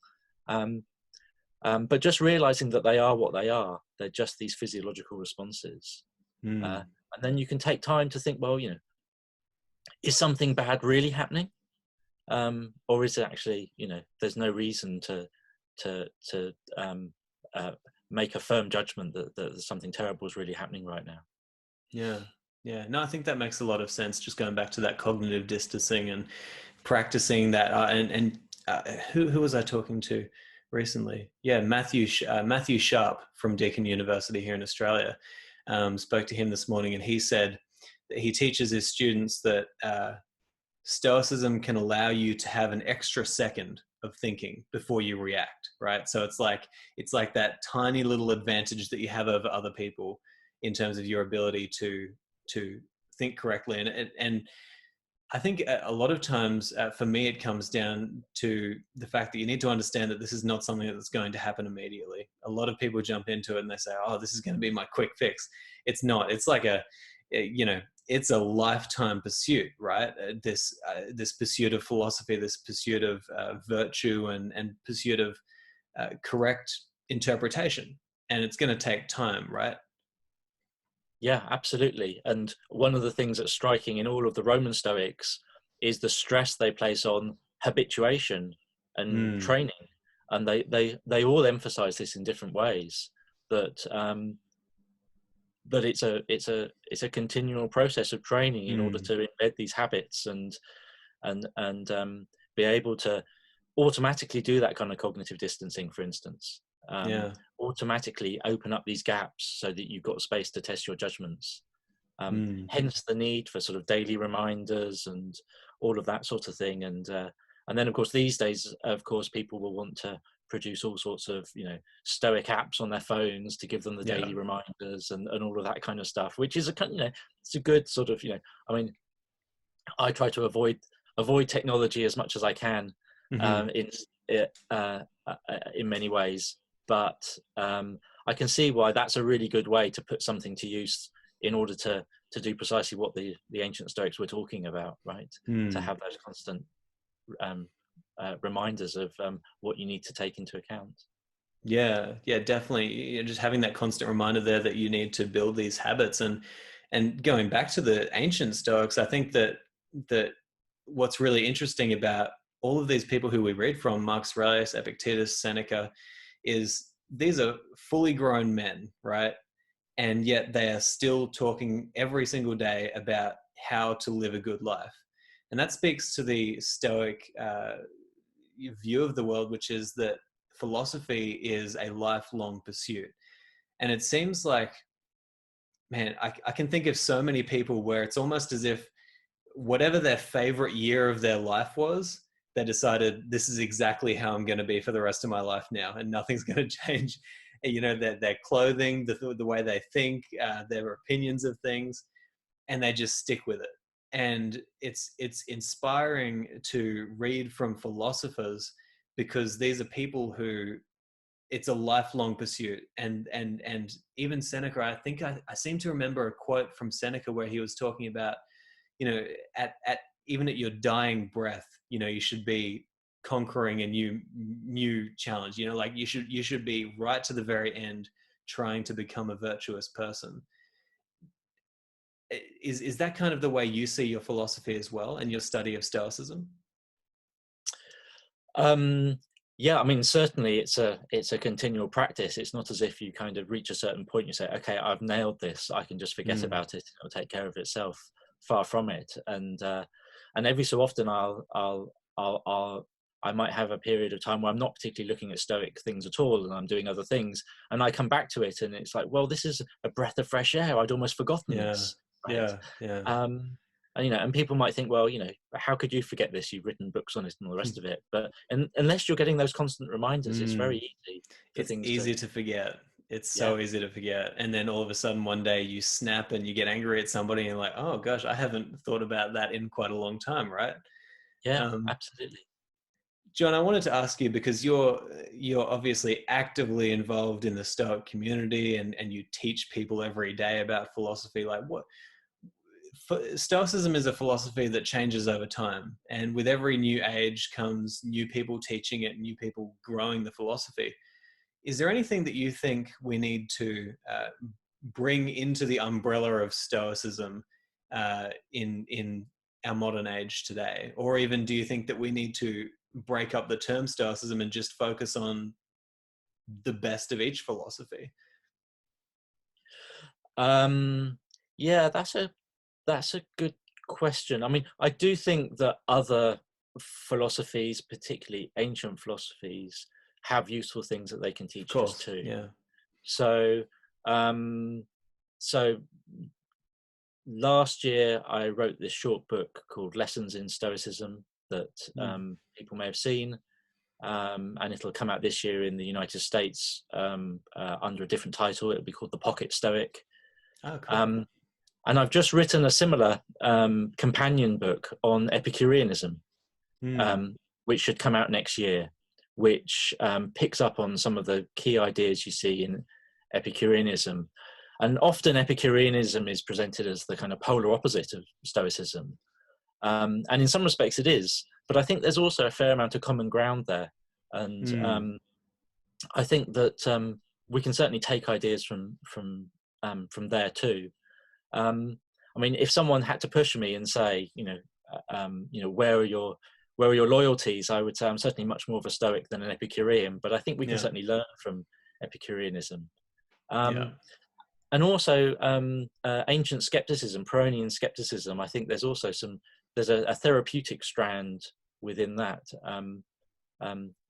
B: But just realizing that they are what they are. They're just these physiological responses, and then you can take time to think, well, is something bad really happening, or is it actually, there's no reason to make a firm judgment that something terrible is really happening right now.
A: No, I think that makes a lot of sense, just going back to that cognitive distancing and practicing that. Who was I talking to recently? Matthew Sharp from Deakin University here in Australia. Spoke to him this morning, and he said that he teaches his students that Stoicism can allow you to have an extra second of thinking before you react, right? So it's like that tiny little advantage that you have over other people in terms of your ability to think correctly. And I think a lot of times, for me, it comes down to the fact that you need to understand that this is not something that's going to happen immediately. A lot of people jump into it and they say, oh, this is going to be my quick fix. It's not. It's like it's a lifetime pursuit, right? This pursuit of philosophy, this pursuit of virtue, and pursuit of correct interpretation. And it's going to take time, right?
B: Yeah, absolutely. And one of the things that's striking in all of the Roman Stoics is the stress they place on habituation and training. And they all emphasize this in different ways, that it's a continual process of training in order to embed these habits and be able to automatically do that kind of cognitive distancing, for instance. Automatically open up these gaps so that you've got space to test your judgments. Hence the need for sort of daily reminders and all of that sort of thing. And then, of course, these days, of course, people will want to produce all sorts of Stoic apps on their phones to give them the daily reminders and all of that kind of stuff, which is it's a good sort of I mean, I try to avoid technology as much as I can in many ways, but I can see why that's a really good way to put something to use in order to do precisely what the ancient Stoics were talking about, right? To have those constant reminders of what you need to take into account.
A: Yeah, definitely. Just having that constant reminder there that you need to build these habits, and going back to the ancient Stoics, I think that what's really interesting about all of these people who we read from, Marcus Aurelius, Epictetus, Seneca, these are fully grown men, right? And yet they are still talking every single day about how to live a good life. And that speaks to the Stoic view of the world, which is that philosophy is a lifelong pursuit. And it seems like, man, I can think of so many people where it's almost as if whatever their favorite year of their life was, they decided this is exactly how I'm going to be for the rest of my life now, and nothing's going to change. You know, their clothing, the way they think, their opinions of things, and they just stick with it. And it's inspiring to read from philosophers, because these are people who, it's a lifelong pursuit. And even Seneca, I think I seem to remember a quote from Seneca where he was talking about, you know, at even at your dying breath, you know, you should be conquering a new challenge. You know, like you should be right to the very end trying to become a virtuous person. Is that kind of the way you see your philosophy as well, and your study of Stoicism?
B: Yeah, I mean, certainly it's a continual practice. It's not as if you kind of reach a certain point, you say, okay, I've nailed this, I can just forget about it, it'll take care of itself. Far from it. And every so often I might have a period of time where I'm not particularly looking at Stoic things at all, and I'm doing other things, and I come back to it, and it's like, well, this is a breath of fresh air. I'd almost forgotten this. Right?
A: Yeah.
B: And, you know, and people might think, well, you know, how could you forget this? You've written books on it and all the rest of it. But unless you're getting those constant reminders, it's very easy for
A: it's
B: things
A: easy to forget. It's so easy to forget. And then all of a sudden one day you snap and you get angry at somebody and you're like, oh gosh, I haven't thought about that in quite a long time, right?
B: Yeah, absolutely.
A: John, I wanted to ask you, because you're obviously actively involved in the Stoic community, and you teach people every day about philosophy. Like, Stoicism is a philosophy that changes over time, and with every new age comes new people teaching it, new people growing the philosophy. Is there anything that you think we need to bring into the umbrella of Stoicism in our modern age today? Or even do you think that we need to break up the term Stoicism and just focus on the best of each philosophy?
B: Yeah, that's a good question. I mean, I do think that other philosophies, particularly ancient philosophies, have useful things that they can
A: Of
B: teach us
A: course,
B: too.
A: yeah.
B: So, so last year I wrote this short book called Lessons in Stoicism that people may have seen, and it'll come out this year in the United States under a different title. It'll be called The Pocket Stoic.
A: Oh, cool.
B: And I've just written a similar companion book on Epicureanism, which should come out next year, which picks up on some of the key ideas you see in Epicureanism. And often Epicureanism is presented as the kind of polar opposite of Stoicism. And in some respects it is, but I think there's also a fair amount of common ground there. And I think that we can certainly take ideas from there too. I mean, if someone had to push me and say, where are your loyalties, I would say I'm certainly much more of a Stoic than an Epicurean, but I think we can certainly learn from Epicureanism. And also ancient skepticism, Pyrrhonian skepticism. I think there's also there's a therapeutic strand within that.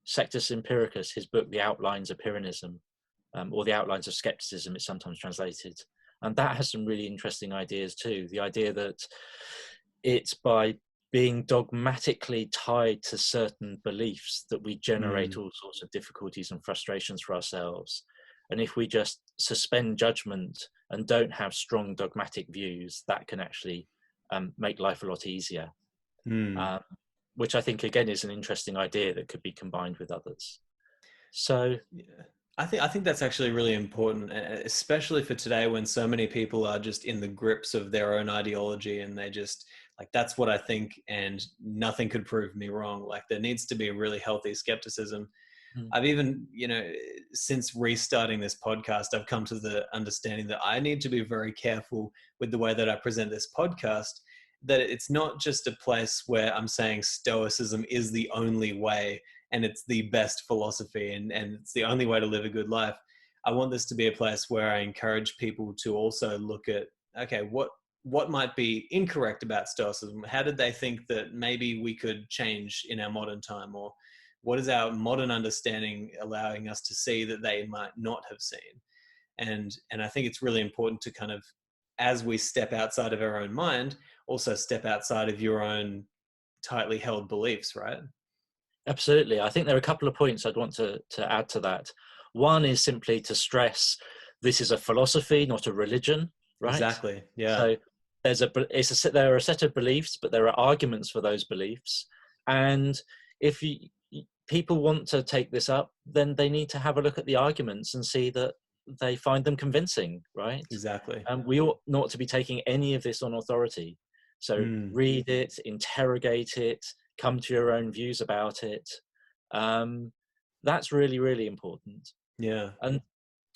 B: Sextus Empiricus, his book, The Outlines of Pyrrhonism, or The Outlines of Skepticism, it's sometimes translated. And that has some really interesting ideas too. The idea that it's by being dogmatically tied to certain beliefs that we generate all sorts of difficulties and frustrations for ourselves. And if we just suspend judgment and don't have strong dogmatic views, that can actually make life a lot easier. Which I think, again, is an interesting idea that could be combined with others. So,
A: I think that's actually really important, especially for today when so many people are just in the grips of their own ideology, and they just like, that's what I think and nothing could prove me wrong. Like, there needs to be a really healthy skepticism. I've even, since restarting this podcast, I've come to the understanding that I need to be very careful with the way that I present this podcast, that it's not just a place where I'm saying Stoicism is the only way and it's the best philosophy and it's the only way to live a good life. I want this to be a place where I encourage people to also look at, okay, what might be incorrect about Stoicism? How did they think that maybe we could change in our modern time? Or what is our modern understanding allowing us to see that they might not have seen? And I think it's really important to kind of, as we step outside of our own mind, also step outside of your own tightly held beliefs, right?
B: Absolutely. I think there are a couple of points I'd want to add to that. One is simply to stress this is a philosophy, not a religion, right?
A: Exactly. Yeah.
B: So there are a set of beliefs, but there are arguments for those beliefs. And if people want to take this up, then they need to have a look at the arguments and see that they find them convincing, right?
A: Exactly.
B: And we ought not to be taking any of this on authority. So read it, interrogate it, come to your own views about it. That's really, really important.
A: Yeah.
B: And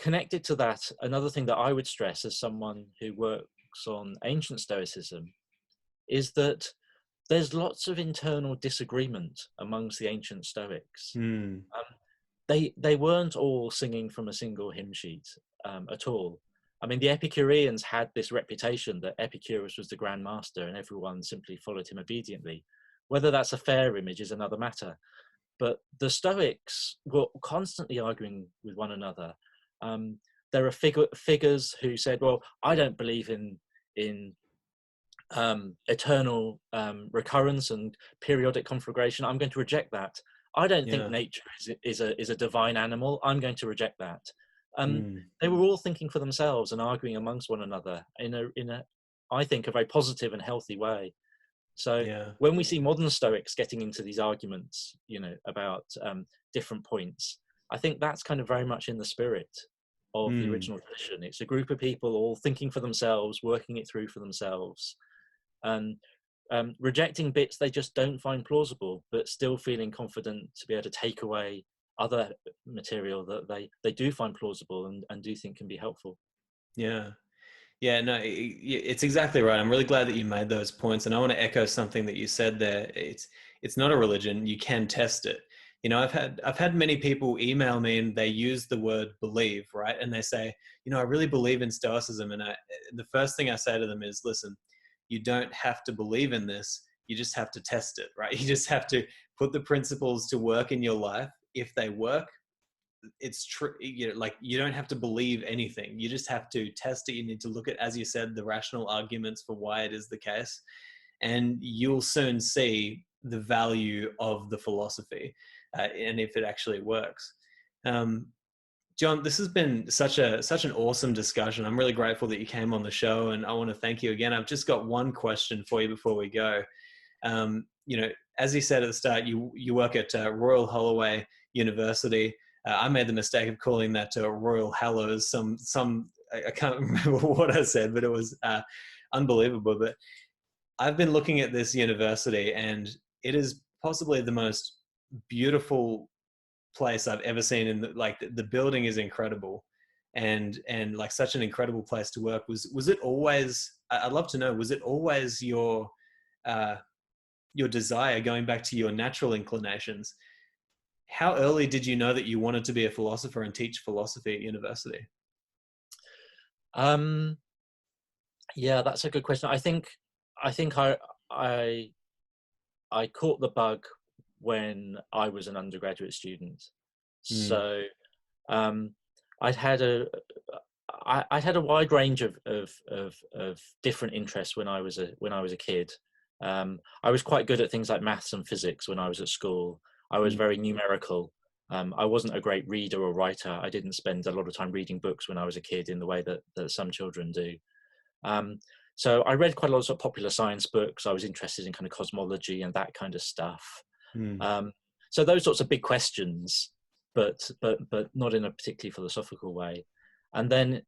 B: connected to that, another thing that I would stress as someone who works on ancient Stoicism is that there's lots of internal disagreement amongst the ancient Stoics. They weren't all singing from a single hymn sheet at all. I mean, the Epicureans had this reputation that Epicurus was the grand master and everyone simply followed him obediently. Whether that's a fair image is another matter. But the Stoics were constantly arguing with one another. There are figures who said, well, I don't believe in eternal recurrence and periodic conflagration. I'm going to reject that. I don't think nature is a divine animal. I'm going to reject that. They were all thinking for themselves and arguing amongst one another in a I think a very positive and healthy way. So when we see modern Stoics getting into these arguments, about different points, I think that's kind of very much in the spirit of the original tradition. It's a group of people all thinking for themselves, working it through for themselves, and rejecting bits they just don't find plausible, but still feeling confident to be able to take away other material that they do find plausible and do think can be helpful.
A: Yeah, no, it's exactly right. I'm really glad that you made those points, and I want to echo something that you said there. It's not a religion. You can test it. I've had many people email me and they use the word believe, right? And they say, I really believe in Stoicism, and the first thing I say to them is, listen, you don't have to believe in this. You just have to test it, right? You just have to put the principles to work in your life. If they work, it's true. Like, you don't have to believe anything. You just have to test it. You need to look at, as you said, the rational arguments for why it is the case, and you'll soon see the value of the philosophy, and if it actually works. John, this has been such an awesome discussion. I'm really grateful that you came on the show, and I want to thank you again. I've just got one question for you before we go. As you said at the start, you work at Royal Holloway University. I made the mistake of calling that Royal Hallows. I can't remember what I said, but it was unbelievable. But I've been looking at this university, and it is possibly the most beautiful place I've ever seen. The building is incredible, and like such an incredible place to work. Was it always? I'd love to know. Was it always your desire, going back to your natural inclinations? How early did you know that you wanted to be a philosopher and teach philosophy at university?
B: Yeah, that's a good question. I think I caught the bug when I was an undergraduate student. So I'd had a wide range of different interests when I was a kid. I was quite good at things like maths and physics when I was at school. I was very numerical. I wasn't a great reader or writer. I didn't spend a lot of time reading books when I was a kid in the way that some children do. So I read quite a lot of popular science books. I was interested in kind of cosmology and that kind of stuff. So those sorts of big questions, but not in a particularly philosophical way. And then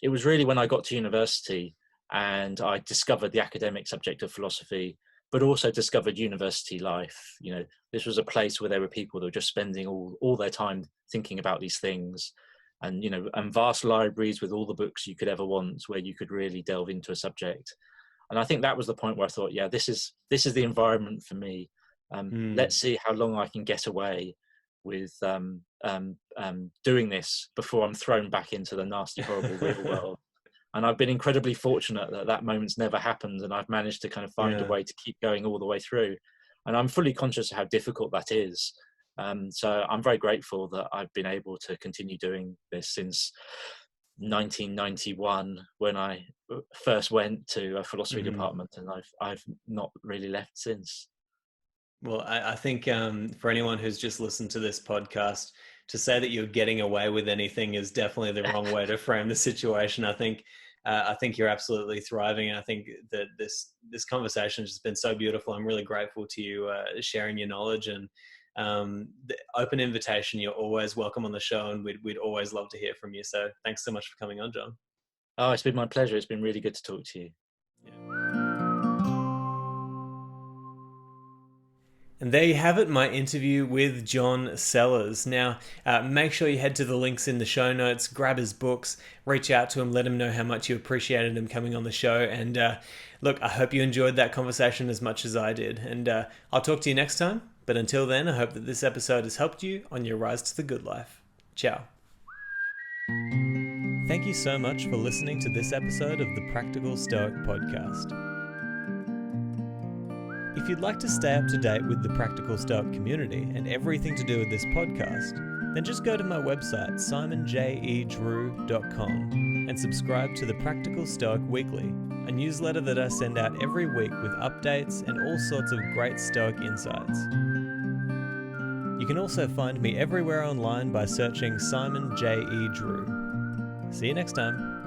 B: it was really when I got to university and I discovered the academic subject of philosophy, but also discovered university life. This was a place where there were people that were just spending all their time thinking about these things, and vast libraries with all the books you could ever want, where you could really delve into a subject. And I think that was the point where I thought, yeah, this is the environment for me. Let's see how long I can get away with doing this before I'm thrown back into the nasty, horrible real world. And I've been incredibly fortunate that that moment's never happened, and I've managed to kind of find a way to keep going all the way through. And I'm fully conscious of how difficult that is. So I'm very grateful that I've been able to continue doing this since 1991, when I first went to a philosophy department, and I've not really left since.
A: Well, I think for anyone who's just listened to this podcast, to say that you're getting away with anything is definitely the wrong way to frame the situation. I think you're absolutely thriving, and I think that this conversation has just been so beautiful. I'm really grateful to you sharing your knowledge, and the open invitation. You're always welcome on the show, and we'd always love to hear from you. So thanks so much for coming on, John.
B: Oh, it's been my pleasure. It's been really good to talk to you.
A: And there you have it, my interview with John Sellars. Now, make sure you head to the links in the show notes, grab his books, reach out to him, let him know how much you appreciated him coming on the show. And look, I hope you enjoyed that conversation as much as I did. And I'll talk to you next time. But until then, I hope that this episode has helped you on your rise to the good life. Ciao. Thank you so much for listening to this episode of the Practical Stoic Podcast. If you'd like to stay up to date with the Practical Stoic community and everything to do with this podcast, then just go to my website, simonjedrew.com, and subscribe to the Practical Stoic Weekly, a newsletter that I send out every week with updates and all sorts of great Stoic insights. You can also find me everywhere online by searching Simon J. E. Drew. See you next time.